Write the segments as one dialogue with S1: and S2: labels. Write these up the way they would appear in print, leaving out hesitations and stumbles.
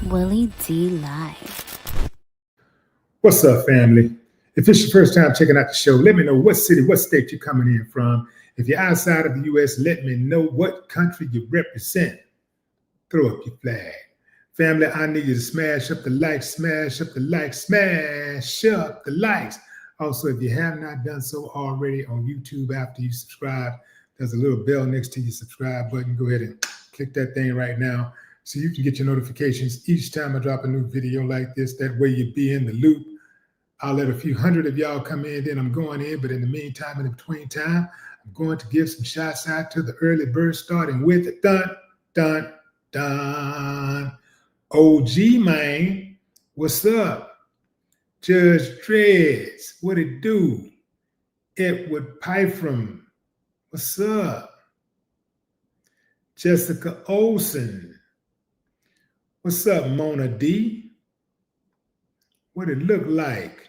S1: Willie D Live.
S2: What's up, family? If it's your first time checking out the show, let me know what city, what state you're coming in from. If you're outside of the U.S., let me know what country you represent. Throw up your flag. Family, I need you to smash up the likes, smash up the likes, smash up the likes. Also, if you have not done so already on YouTube after you subscribe, there's a little bell next to your subscribe button. Go ahead and click that thing right now so you can get your notifications each time I drop a new video like this. That way you'll be in the loop. I'll let a few hundred of y'all come in, then I'm going in. But in the meantime, in between time, I'm going to give some shots out to the early birds, starting with the dun, OG, man. What's up? Judge Dreads, what it do? Edward Pyfrom, what's up? Jessica Olsen, what's up, Mona D? What it look like?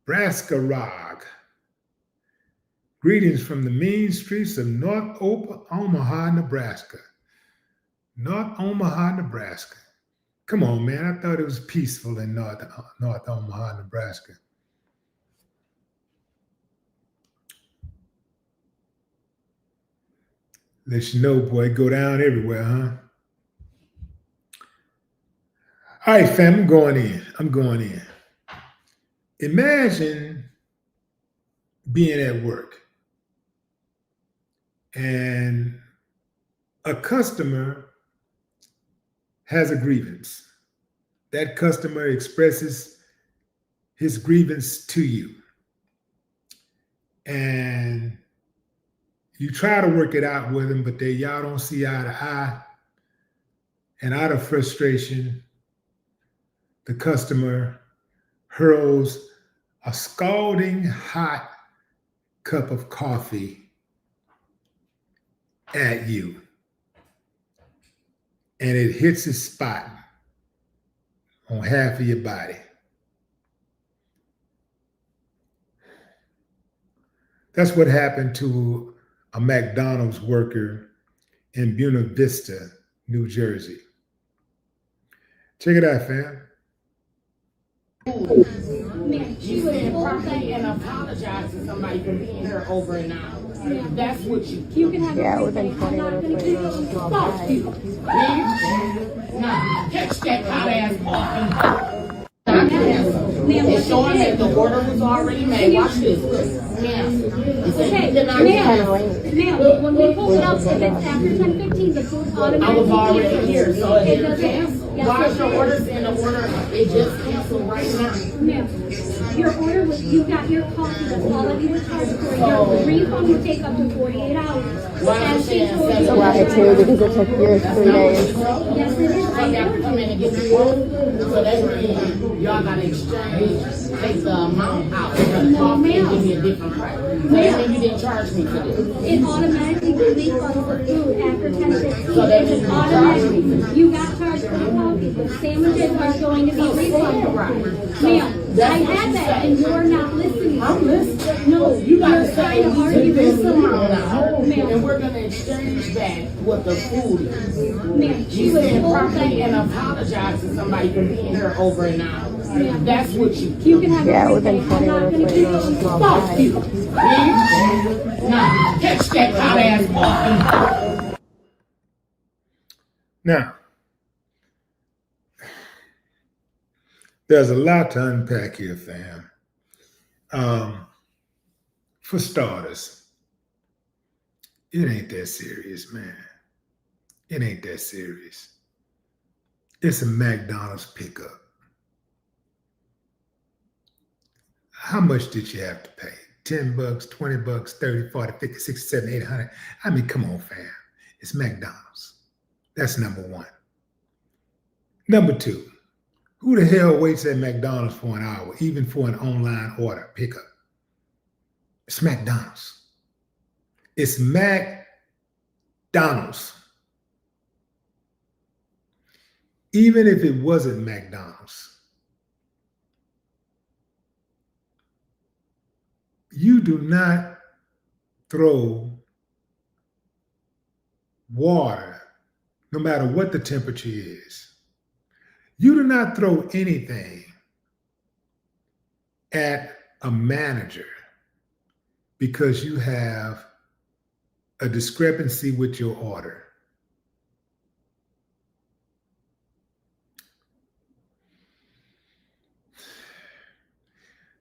S2: Braska Rock. Greetings from the mean streets of North Omaha, Nebraska. North Omaha, Nebraska. Come on, man. I thought it was peaceful in North Omaha, Nebraska. Let you know, boy, go down everywhere, huh? All right, fam, I'm going in. Imagine being at work and a customer has a grievance. That customer expresses his grievance to you. And you try to work it out with him, but y'all don't see eye to eye. And out of frustration, the customer hurls a scalding hot cup of coffee at you. And it hits a spot on half of your body. That's what happened to a McDonald's worker in Buena Vista, New Jersey. Check it out, fam.
S3: You said properly and apologize to somebody for being here over an hour. That's what you can have.
S4: Yeah, within 20 minutes later.
S3: Fuck you. Now, catch that hot ass off. It's showing that the order was already made. Watch this.
S5: Okay, ma'am, when we pull it up, if it's after 10:15, the food automatically.
S3: I was already here, so
S5: it doesn't.
S3: Why is your orders in the order? It just canceled right now.
S5: Ma'am, your order was, you got your coffee, that's all of you were charged for. Your refund would take up to 48 hours. And she told you.
S4: Why too? Because it took yours 3 days.
S5: Yes, it is.
S3: So you have to come in and get the order. So that means y'all got to exchange, take the amount out of the coffee and give me a different price. So that means you didn't charge me for this.
S5: It automatically refunds the food after 10:15.
S3: So that means you
S5: automatically. You got charged for the coffee, but sandwiches are going to be refunded. Ma'am, I had that and you're not listening.
S3: I'm listening.
S5: No,
S3: You got to
S5: you're
S3: say
S5: trying to argue
S3: this
S5: this
S3: amount now,
S5: Ma'am.
S3: and we're going to exchange back what the food is.
S5: Ma'am, she
S3: You
S5: was
S3: said
S5: told
S3: properly
S5: that.
S3: and apologize to somebody for being here over an hour. That's what
S5: You can have.
S4: Yeah, within 20
S5: I'm not
S4: minutes
S5: gonna
S4: later.
S5: give you.
S3: Fuck you. Now, catch that hot ass off.
S2: Now, there's a lot to unpack here, fam. For starters, it ain't that serious, man. It ain't that serious. It's a McDonald's pickup. How much did you have to pay? 10 bucks, 20 bucks, 30, 40, 50, 60, 70, 800. I mean, come on, fam. It's McDonald's. That's number one. Number two, who the hell waits at McDonald's for an hour, even for an online order pickup? It's McDonald's. It's McDonald's. Even if it wasn't McDonald's, you do not throw water, no matter what the temperature is. You do not throw anything at a manager because you have a discrepancy with your order.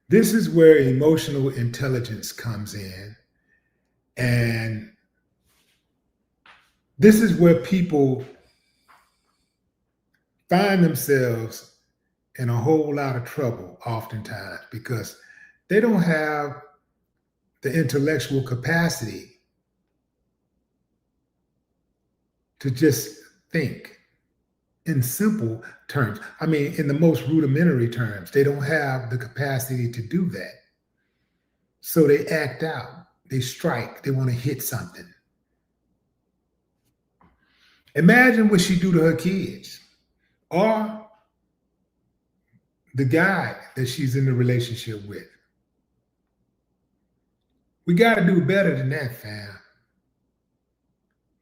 S2: This is where emotional intelligence comes in. And this is where people find themselves in a whole lot of trouble oftentimes because they don't have the intellectual capacity to just think in simple terms. I mean, in the most rudimentary terms, they don't have the capacity to do that. So they act out, they strike, they want to hit something. Imagine what she do to her kids or the guy that she's in the relationship with. We got to do better than that, fam.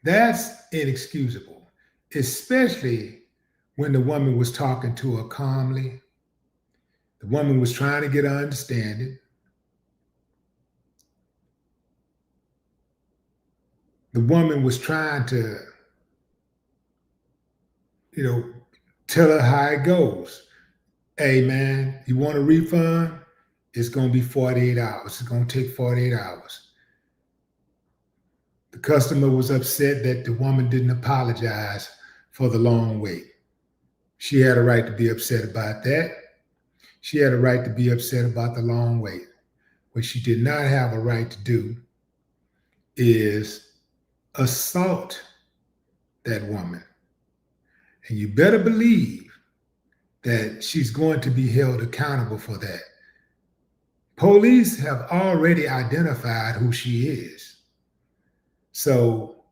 S2: That's inexcusable, especially when the woman was talking to her calmly. The woman was trying to get her understanding. The woman was trying to, tell her how it goes. Hey, man, you want a refund? It's going to be 48 hours. It's going to take 48 hours. The customer was upset that the woman didn't apologize for the long wait. She had a right to be upset about that. She had a right to be upset about the long wait. What she did not have a right to do is assault that woman. And you better believe that she's going to be held accountable for that. Police have already identified who she is. So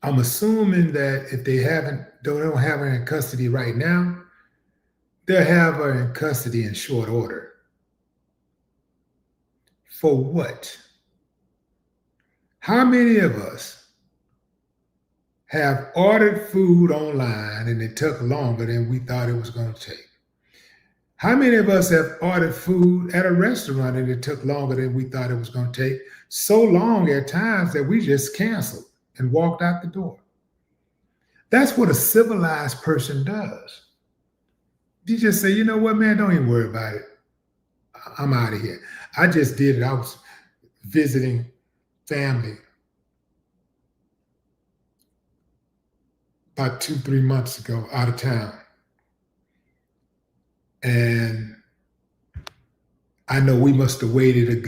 S2: I'm assuming that if they don't have her in custody right now, they'll have her in custody in short order. For what? How many of us have ordered food online and it took longer than we thought it was going to take? How many of us have ordered food at a restaurant and it took longer than we thought it was going to take? So long at times that we just canceled and walked out the door. That's what a civilized person does. You just say, you know what, man, don't even worry about it. I'm out of here. I just did it. I was visiting family about 2-3 months ago out of town. And I know we must have waited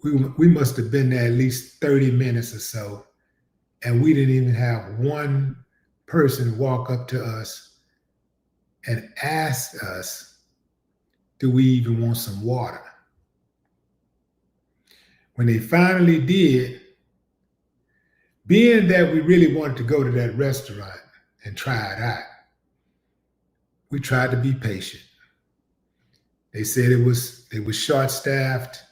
S2: we must have been there at least 30 minutes or so. And we didn't even have one person walk up to us and ask us, do we even want some water? When they finally did, being that we really wanted to go to that restaurant and try it out, we tried to be patient. They said it was short-staffed,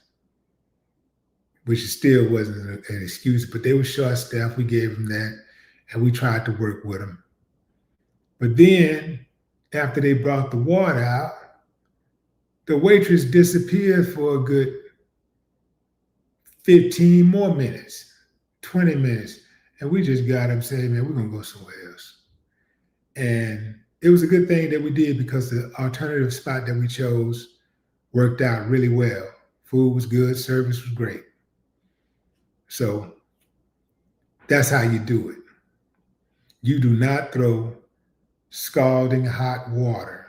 S2: which still wasn't an excuse, but they were short-staffed. We gave them that, and we tried to work with them. But then, after they brought the water out, the waitress disappeared for a good 15 more minutes, 20 minutes. And we just got up and said, man, we're going to go somewhere else. And it was a good thing that we did because the alternative spot that we chose worked out really well. Food was good, service was great. So that's how you do it. You do not throw scalding hot water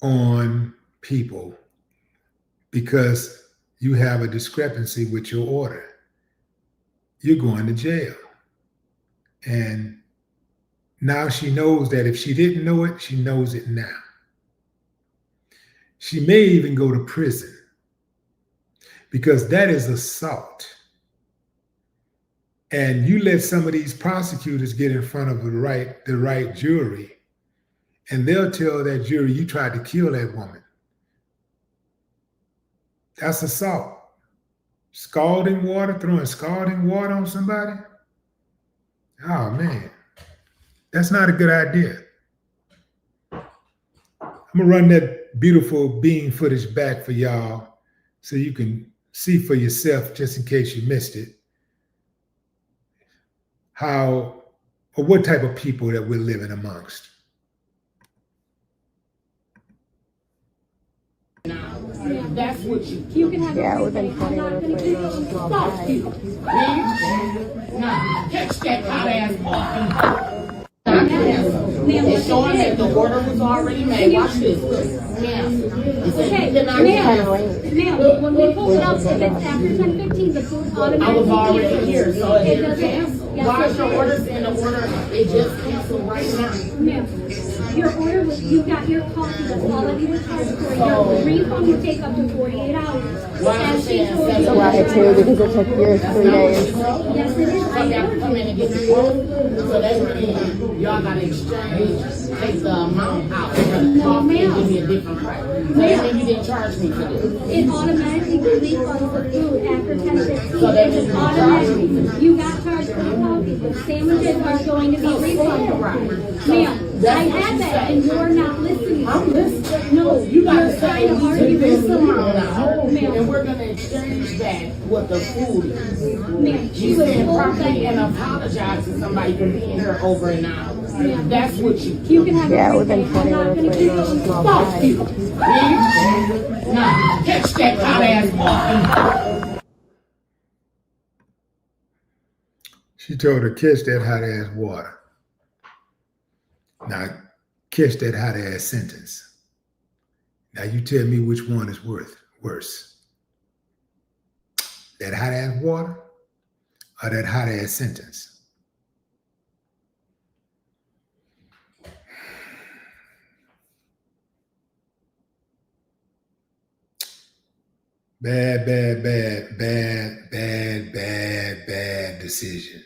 S2: on people because you have a discrepancy with your order. You're going to jail. And now she knows that if she didn't know it, she knows it now. She may even go to prison because that is assault. And you let some of these prosecutors get in front of the right jury, and they'll tell that jury, you tried to kill that woman. That's assault. Scalding water, throwing scalding water on somebody? Oh man, that's not a good idea. I'm gonna run that beautiful bean footage back for y'all so you can see for yourself, just in case you missed it, how or what type of people that we're living amongst.
S3: That's what you
S5: can have
S4: Yeah,
S5: a
S4: within 20 minutes later, it was all
S3: False
S4: bad.
S3: people. Now, catch that hot ass walking. It's showing that the order was already made. Watch this. Ma'am. It said
S5: Okay,
S3: you cannot
S5: ma'am, when we pull it up, if it's after 10:15, the food automatically.
S3: I was already here, so
S5: It
S3: it
S5: doesn't.
S3: cancels.
S5: Yes,
S3: Why is
S5: it
S3: your
S5: is.
S3: order saying the order? It just canceled right now.
S5: Ma'am, your order was, you got your coffee, that's all that you were charged for. Your refund would take up to 48 hours.
S3: Why I'm
S5: As she
S3: saying
S5: told
S3: that's
S5: you.
S4: A lie too, because it took yours 3 days.
S5: Yes, it is.
S3: So you have to come in and get the food. So that means y'all gotta exchange, take the amount out for the coffee and give me a different price. So that means you didn't charge me for this.
S5: It automatically refunds the food after 10:15.
S3: So that
S5: It's
S3: means
S5: just
S3: you
S5: automatic. You got charged for the coffee, but sandwiches are going to be refunded. Ma'am, I had that and you're not listening.
S3: I'm listening. No, you gotta say this amount now, and we're gonna exchange back what the food is.
S5: Ma'am, she
S3: You
S5: was
S3: stand
S5: told
S3: properly and
S5: that.
S3: apologize to somebody for being here over an hour. That's what
S5: You can have.
S4: Yeah,
S5: a
S4: within
S5: refund.
S4: 20
S5: I'm not
S4: minutes
S5: gonna
S4: later,
S5: keep
S4: it was all
S3: false
S4: bad.
S3: people. Now, catch that hot ass walking.
S2: She told her, catch that hot ass water. Now, catch that hot ass sentence. Now, you tell me which one is worse. That hot ass water or that hot ass sentence? Bad decision.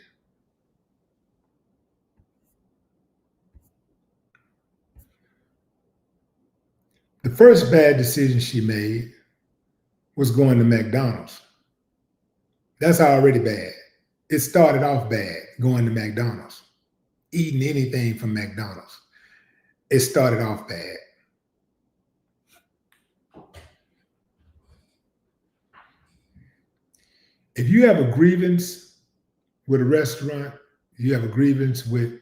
S2: The first bad decision she made was going to McDonald's. That's already bad. It started off bad, going to McDonald's, eating anything from McDonald's. It started off bad. If you have a grievance with a restaurant, you have a grievance with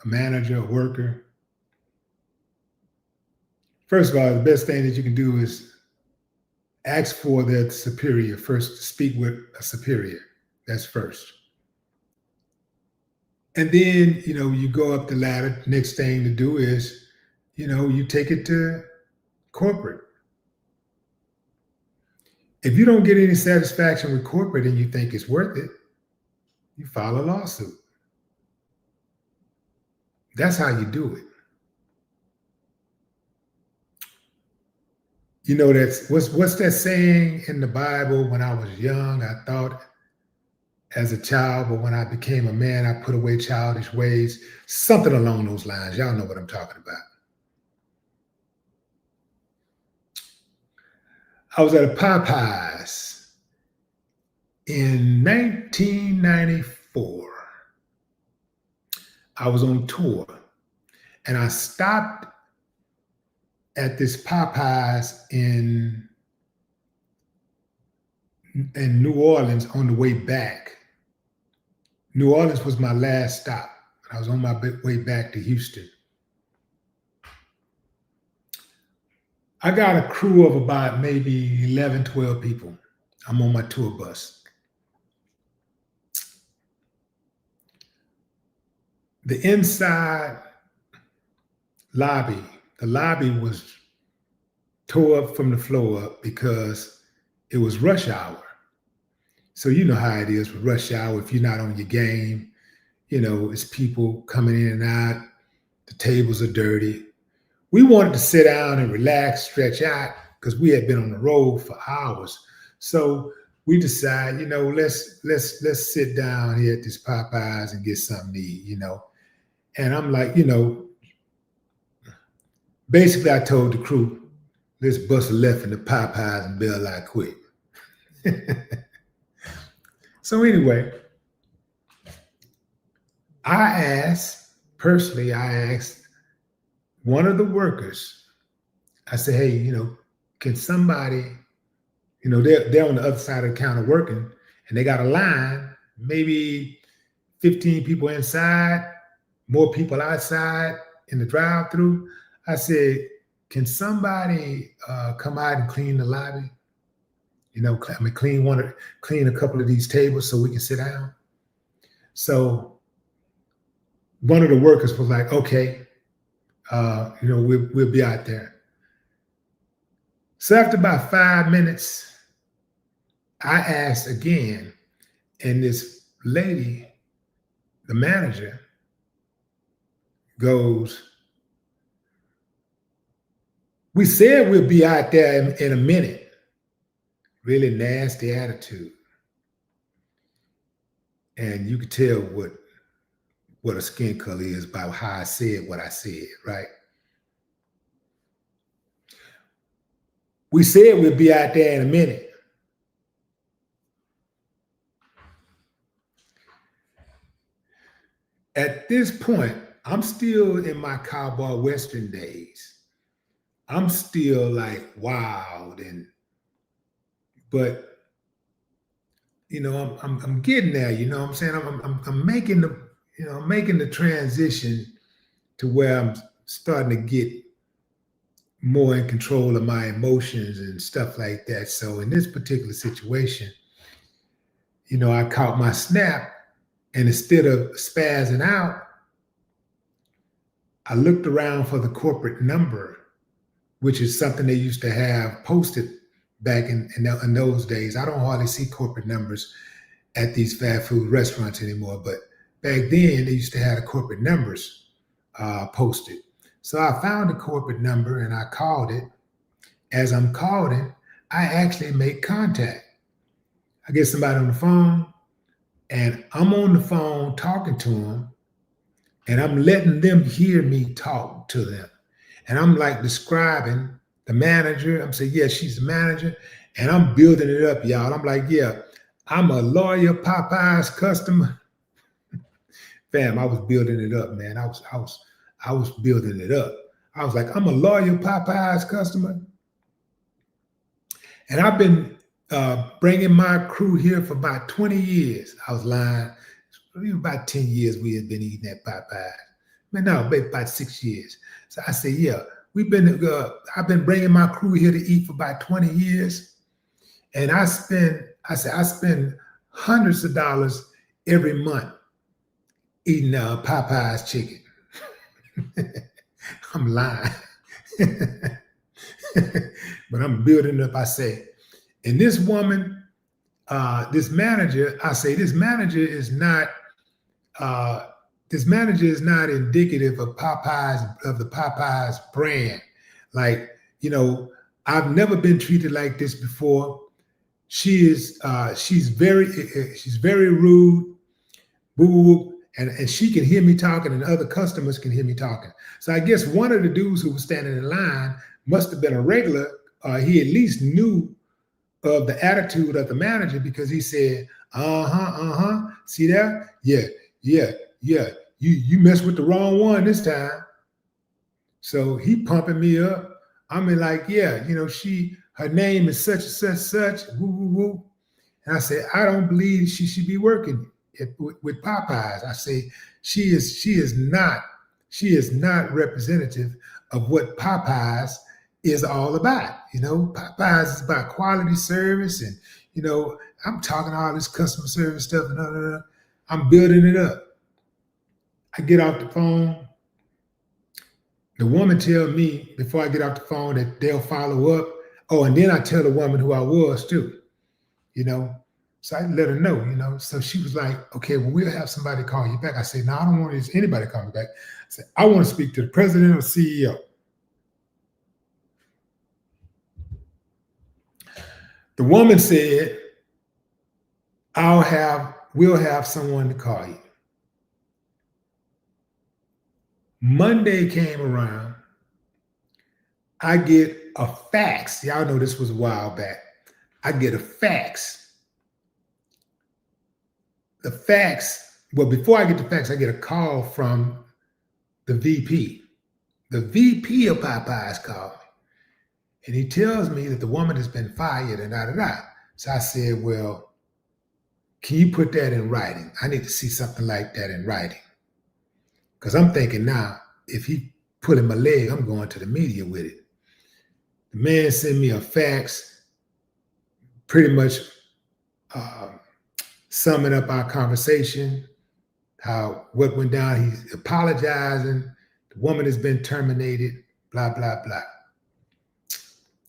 S2: a manager, a worker, first of all, the best thing that you can do is ask for that superior first, speak with a superior. That's first. And then, you go up the ladder. Next thing to do is, you take it to corporate. If you don't get any satisfaction with corporate and you think it's worth it, you file a lawsuit. That's how you do it. That's what's that saying in the Bible? When I was young, I thought as a child, but when I became a man, I put away childish ways. Something along those lines. Y'all know what I'm talking about. I was at a Popeyes in 1994. I was on tour and I stopped at this Popeyes in New Orleans on the way back. New Orleans was my last stop. I was on my way back to Houston. I got a crew of about maybe 11, 12 people. I'm on my tour bus. The inside lobby, the lobby was tore up from the floor up because it was rush hour. So you know how it is with rush hour. If you're not on your game, it's people coming in and out. The tables are dirty. We wanted to sit down and relax, stretch out, because we had been on the road for hours. So we decided, let's sit down here at this Popeyes and get something to eat, And I'm like, basically I told the crew, let's bust a left in the Popeyes and bail out quick. So anyway, I asked one of the workers, I said, hey, can somebody, they're on the other side of the counter working and they got a line, maybe 15 people inside, more people outside in the drive-through. I said, can somebody come out and clean the lobby? Clean a couple of these tables so we can sit down. So one of the workers was like, okay, we'll be out there. So after about 5 minutes, I asked again, and this lady, the manager, goes, we said we'll be out there in a minute. Really nasty attitude. And you could tell what a skin color is by how I said what I said, right? We said we'll be out there in a minute. At this point, I'm still in my cowboy western days. I'm still like wild but I'm getting there. You know what I'm saying? I'm making the transition to where I'm starting to get more in control of my emotions and stuff like that. So in this particular situation, I caught my snap, and instead of spazzing out, I looked around for the corporate number, which is something they used to have posted back in those days. I don't hardly see corporate numbers at these fast food restaurants anymore, but back then they used to have the corporate numbers posted. So I found the corporate number and I called it. As I'm calling, I actually make contact. I get somebody on the phone, and I'm on the phone talking to them, and I'm letting them hear me talk to them. And I'm like describing the manager. I'm saying, yeah, she's the manager. And I'm building it up, y'all. I'm like, yeah, I'm a loyal Popeyes customer. Fam, I was building it up, man. I was building it up. I was like, I'm a loyal Popeyes customer. And I've been bringing my crew here for about 20 years. I was lying. About 10 years we had been eating at Popeyes. No, about 6 years. So I said, yeah, I've been bringing my crew here to eat for about 20 years. And I spend hundreds of dollars every month eating Popeyes chicken. I'm lying. But I'm building up, I say. And this woman, this manager is not indicative of the Popeyes brand. Like, I've never been treated like this before. She's very rude, boo, and she can hear me talking, and other customers can hear me talking. So I guess one of the dudes who was standing in line must have been a regular. He at least knew of the attitude of the manager, because he said, see that? Yeah. You messed with the wrong one this time. So he pumping me up. I'm like, yeah, her name is such and such, woo, woo, woo. And I said, I don't believe she should be working with Popeyes. I say, she is not representative of what Popeyes is all about. Popeyes is about quality service, and I'm talking all this customer service stuff, and I'm building it up. I get off the phone. The woman tell me before I get off the phone that they'll follow up. Oh, and then I tell the woman who I was too, So I let her know, So she was like, okay, well, we'll have somebody call you back. I said, no, I don't want anybody to call me back. I said, I want to speak to the president or CEO. The woman said, we'll have someone to call you. Monday came around. I get a fax. Y'all know this was a while back. I get a fax the fax, well, before I get the fax, I get a call from the VP. The VP of Popeyes called me. And he tells me that the woman has been fired and da-da-da. So I said, well, can you put that in writing? I need to see something like that in writing. Because I'm thinking now, if he pulling my leg, I'm going to the media with it. The man sent me a fax, pretty much summing up our conversation, what went down. He's apologizing. The woman has been terminated, blah, blah, blah.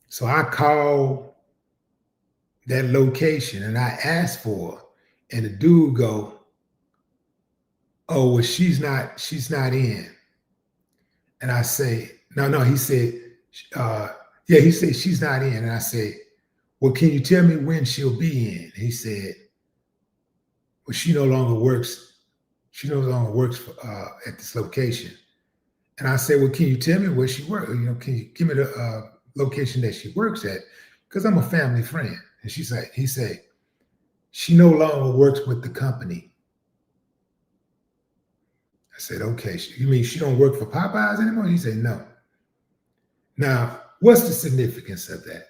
S2: So I called that location and I asked for her. And the dude go, oh, well, she's not in. And I say, no, he said, he said she's not in. And I said, well, can you tell me when she'll be in? And he said, well, she no longer works at this location. And I said, well, can you tell me where she works? Can you give me the location that she works at? Because I'm a family friend. And he said, she no longer works with the company. I said, okay, you mean she don't work for Popeyes anymore? He said, no. Now, what's the significance of that?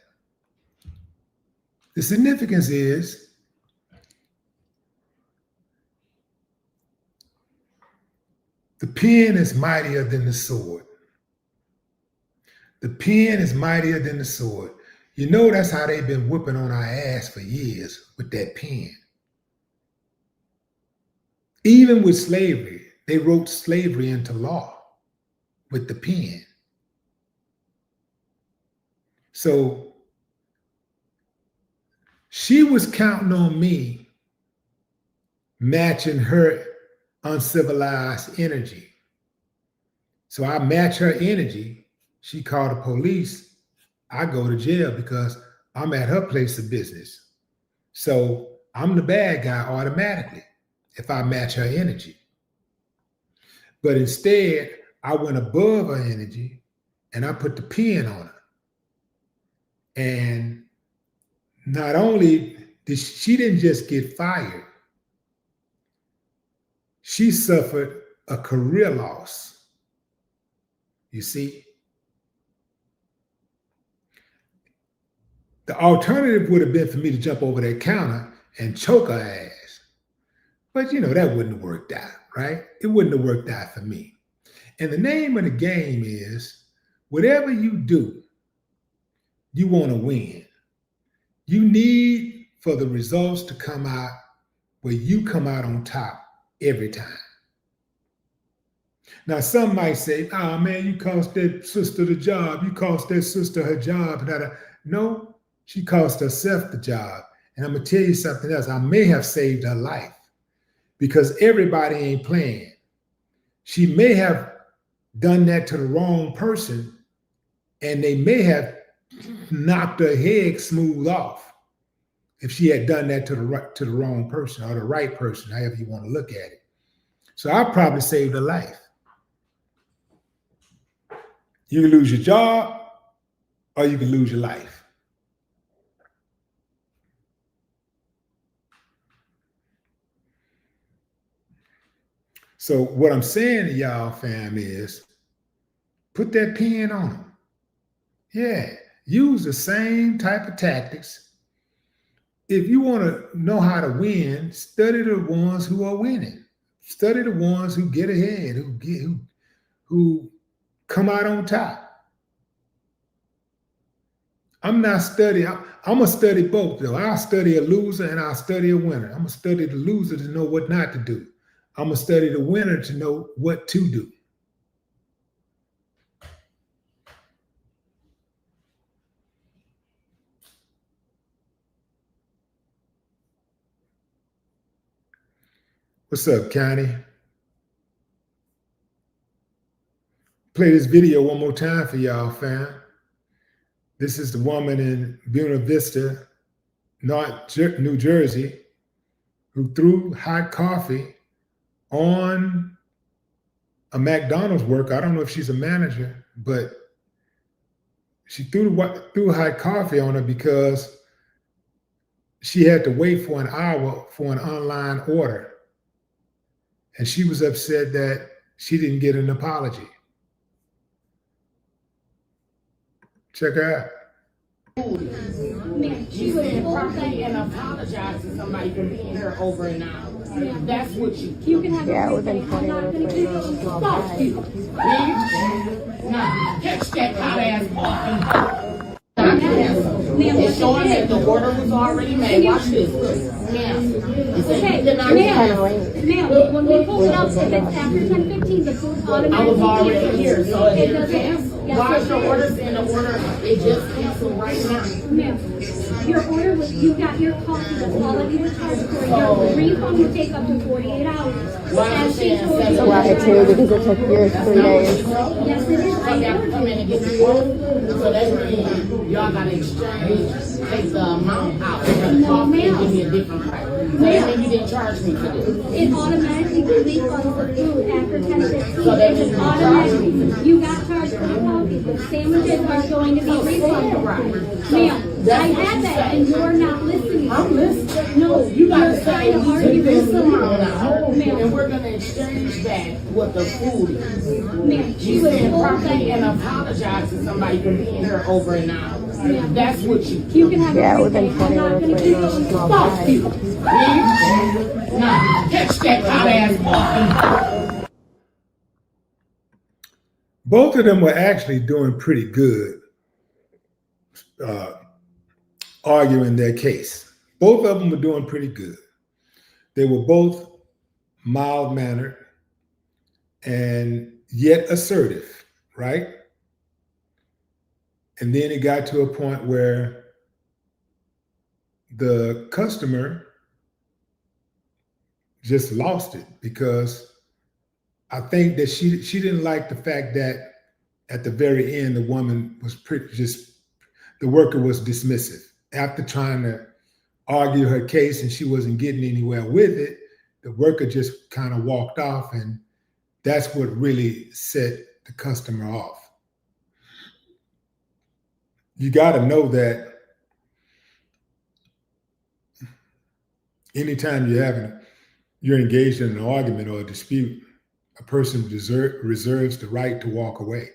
S2: The significance is the pen is mightier than the sword. The pen is mightier than the sword. You know, that's how they've been whipping on our ass for years with that pen. Even with slavery, they wrote slavery into law with the pen. So she was counting on me matching her uncivilized energy. So I match her energy. She called the police. I go to jail because I'm at her place of business. So I'm the bad guy automatically if I match her energy. But instead, I went above her energy and I put the pen on her. And not only did she didn't just get fired, she suffered a career loss. You see? The alternative would have been for me to jump over that counter and choke her ass. But that wouldn't have worked out, right? It wouldn't have worked out for me. And the name of the game is, whatever you do, you want to win. You need for the results to come out where you come out on top every time. Now, some might say, oh man, you cost that sister the job. You cost that sister her job. No, she cost herself the job. And I'm going to tell you something else. I may have saved her life because everybody ain't playing. She may have done that to the wrong person and they may have knocked her head smooth off if she had done that to the wrong person or the right person, however you want to look at it. So I probably saved her life. You can lose your job or you can lose your life. So what I'm saying to y'all, fam, is put that pen on them. Yeah, use the same type of tactics. If you want to know how to win, study the ones who are winning. Study the ones who get ahead, who come out on top. I'm not studying. I'm going to study both, though. I'll study a loser and I'll study a winner. I'm going to study the loser to know what not to do. I'm going to study the winner to know what to do. What's up, Connie? Play this video one more time for y'all, fam. This is the woman in Buena Vista, New Jersey, who threw hot coffee on a McDonald's worker. I don't know if she's a manager, but she threw hot coffee on her because she had to wait for an hour for an online order. and she was upset that she didn't get an apology. Check her out.
S5: Ma'am, she
S3: You
S5: was
S3: said
S5: told
S3: properly and
S5: that.
S3: apologize to somebody for being here over an hour.
S5: Ma'am,
S3: That's what you
S5: you can have
S4: Yeah,
S5: a
S4: within
S5: refund.
S4: 20
S5: I'm not
S4: minutes
S5: gonna
S4: later,
S5: keep
S4: it's
S5: you.
S4: all
S3: Fuck
S4: back.
S3: you. Nah, catch that hot ass off.
S5: Ma'am,
S3: It's showing that the order was already made. Watch this. Ma'am.
S5: Okay, ma'am, when we pull it up, if it's after 10:15, the food automatically.
S3: I was already here, so
S5: It
S3: it
S5: doesn't.
S3: depends.
S5: Yes,
S3: Why
S5: it
S3: is your
S5: does.
S3: orders in the order? It just canceled right now.
S5: Ma'am, your order was, you got your coffee, that's all that you were charged for. Your refund would take up to 48 hours.
S3: Why
S5: As she told you.
S4: It's a lie too, because it took yours 3 days.
S5: Yes, it is.
S3: Come down, come in and get the order. So that means y'all gotta exchange, take the amount out of the coffee and give me a different price. So that means you didn't charge me for this.
S5: It automatically refunds the food after 10:15.
S3: So that
S5: It
S3: means
S5: just
S3: you
S5: automatically, you got charged for the coffee, but sandwiches are going to be refunded. Ma'am, I had that and you're not listening.
S3: I'm listening. No, you gotta say you took this amount out, and we're gonna exchange back what the food is.
S5: Ma'am, she
S3: You
S5: was
S3: said
S5: told
S3: properly and
S5: that.
S3: apologize to somebody for being here over an hour. That's what you do.
S5: You can have
S4: Yeah,
S5: a
S4: within
S5: refund.
S4: 20
S5: I'm not
S4: minutes
S5: gonna
S4: later,
S5: keep
S4: it's all
S3: Fuck
S4: back.
S3: you. Nah, catch that hot ass off.
S2: Both of them were actually doing pretty good arguing their case. Both of them were doing pretty good. They were both mild-mannered and yet assertive, right? And then it got to a point where the customer just lost it, because I think that she didn't like the fact that at the very end the woman was the worker was dismissive. After trying to argue her case and she wasn't getting anywhere with it, the worker just kind of walked off, and that's what really set the customer off. You got to know that anytime you're engaged in an argument or a dispute, a person reserves the right to walk away.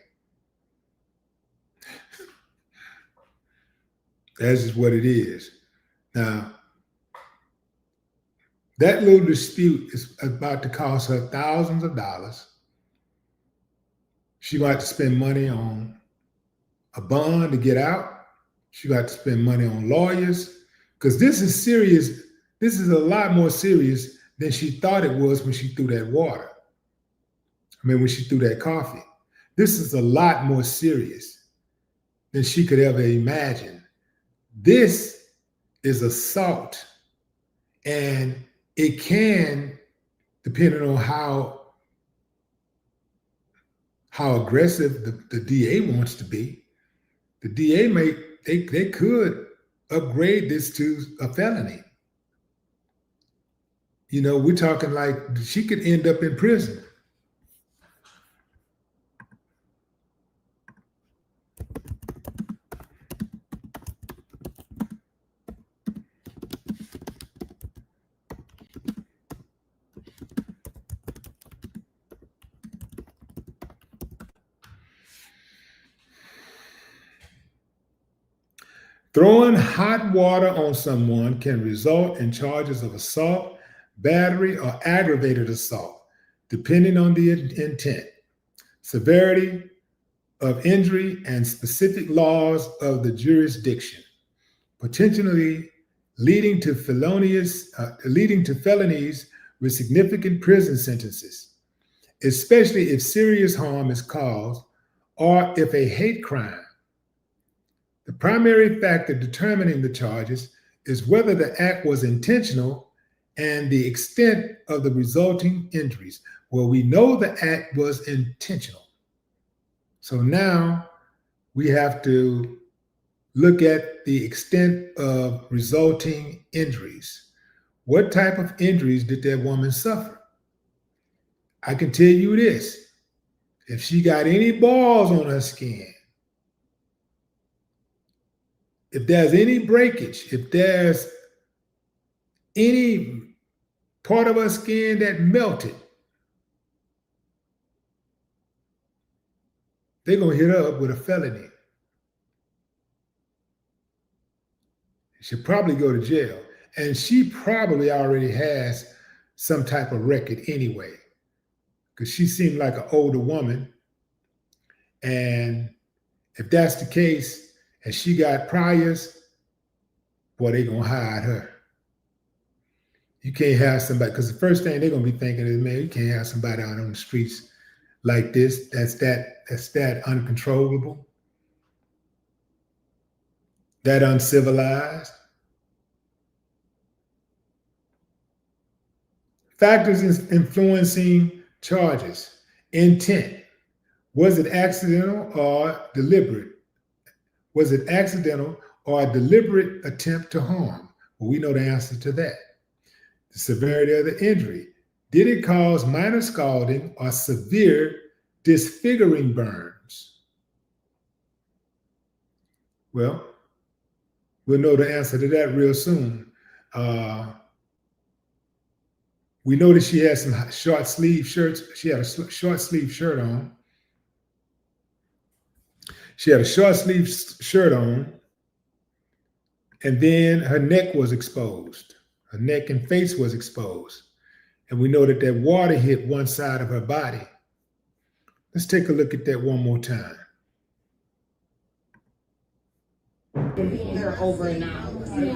S2: That's just what it is. Now, that little dispute is about to cost her thousands of dollars. She got to spend money on a bond to get out. She got to spend money on lawyers, because this is serious. This is a lot more serious than she thought it was when she threw that water. When she threw that coffee. This is a lot more serious than she could ever imagine. This is assault, and it can, depending on how aggressive the DA wants to be, the DA they could upgrade this to a felony. You know, we're talking like she could end up in prison. Throwing hot water on someone can result in charges of assault, battery, or aggravated assault, depending on the intent, severity of injury, and specific laws of the jurisdiction, potentially leading to felonies with significant prison sentences, especially if serious harm is caused or if a hate crime. The primary factor determining the charges is whether the act was intentional and the extent of the resulting injuries. Well, we know the act was intentional. So now we have to look at the extent of resulting injuries. What type of injuries did that woman suffer? I can tell you this: if she got any balls on her skin, if there's any breakage, if there's any part of her skin that melted, they're going to hit her up with a felony. She'll probably go to jail. And she probably already has some type of record anyway, because she seemed like an older woman. And if that's the case, and she got priors, boy, they going to hide her. You can't have somebody, because the first thing they're going to be thinking is, man, you can't have somebody out on the streets like this. That's that uncontrollable, that uncivilized. Factors influencing charges. Intent. Was it accidental or deliberate? Was it accidental or a deliberate attempt to harm? Well, we know the answer to that. The severity of the injury. Did it cause minor scalding or severe disfiguring burns? Well, we'll know the answer to that real soon. We know that she had some short sleeve shirts. She had a short sleeve shirt on. She had a short sleeve shirt on, and then her neck was exposed. Her neck and face was exposed. And we know that that water hit one side of her body. Let's take a look at that one more time.
S3: Being here over an hour.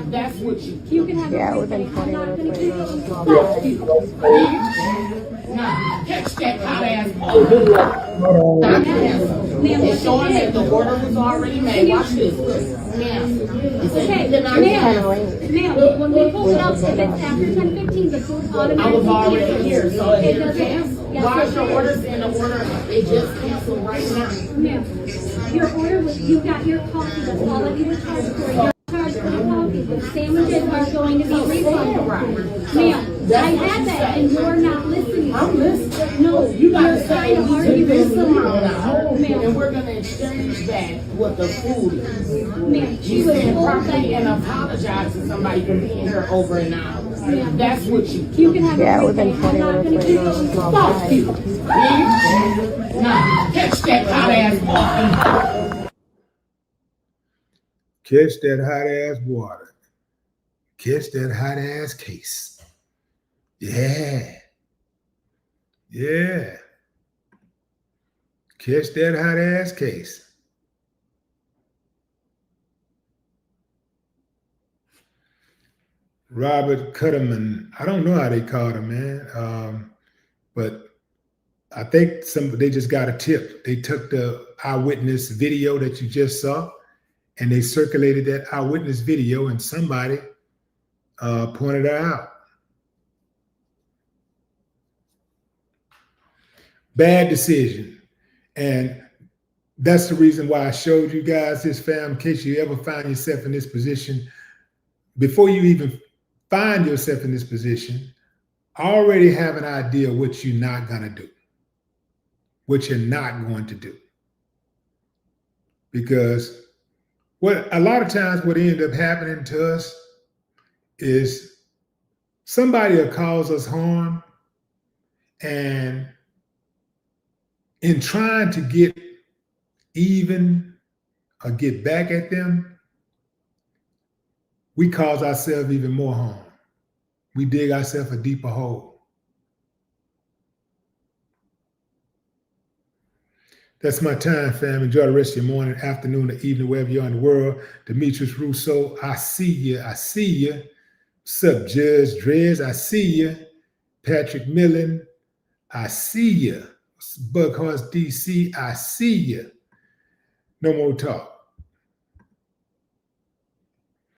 S3: That's what you
S5: can have
S4: Yeah,
S5: a
S4: within 20 minutes
S3: Now, catch that hot ass water. It's showing that the order was already made. Watch this. Ma'am.
S5: Okay, ma'am, when we pull it up, if it's after 10:15, the food automatically.
S3: I was already here, so
S5: It
S3: it
S5: doesn't.
S3: cancel.
S5: Yes,
S3: Why is
S5: it
S3: your
S5: is.
S3: orders in the order? It just canceled right now.
S5: Ma'am, your order was, you got your coffee, that's all that you were charged for. You're charged for the coffee, the sandwiches are going to be refunded. Ma'am, I had that and you're not listening.
S3: I'm listening.
S5: No,
S3: You gotta
S5: you're
S3: say
S5: trying to
S3: we
S5: argue
S3: took this
S5: with
S3: amount out, and
S5: Ma'am,
S3: we're gonna exchange that with the food is.
S5: ma'am, she
S3: You
S5: was
S3: stand
S5: told
S3: properly and
S5: that.
S3: apologize to somebody for being here over an hour.
S5: Ma'am,
S3: That's what
S5: you can have
S4: Yeah,
S5: a
S4: within
S5: refund.
S4: 20
S5: I'm not
S4: minutes
S5: gonna
S4: later,
S5: keep
S4: it's all
S3: Fuck
S4: fine.
S3: you. Now, catch that hot ass water.
S2: Catch that hot ass water. Catch that hot ass case. Yeah. Yeah. Catch that hot ass case. Robert Cutterman. I don't know how they called him, man. But I think they just got a tip. They took the eyewitness video that you just saw, and they circulated that eyewitness video, and somebody pointed her out. Bad decision. And that's the reason why I showed you guys this, fam, in case you ever find yourself in this position. Before you even find yourself in this position, already have an idea what you're not going to do, what you're not going to do. Because what a lot of times what ends up happening to us is somebody will cause us harm, and in trying to get even or get back at them, we cause ourselves even more harm. We dig ourselves a deeper hole. That's my time, fam. Enjoy the rest of your morning, afternoon, or evening, wherever you are in the world. Demetrius Rousseau, I see you. I see you. What's up, Judge Drez? I see you. Patrick Millen, I see you. Bughorns DC, I see you. No more talk.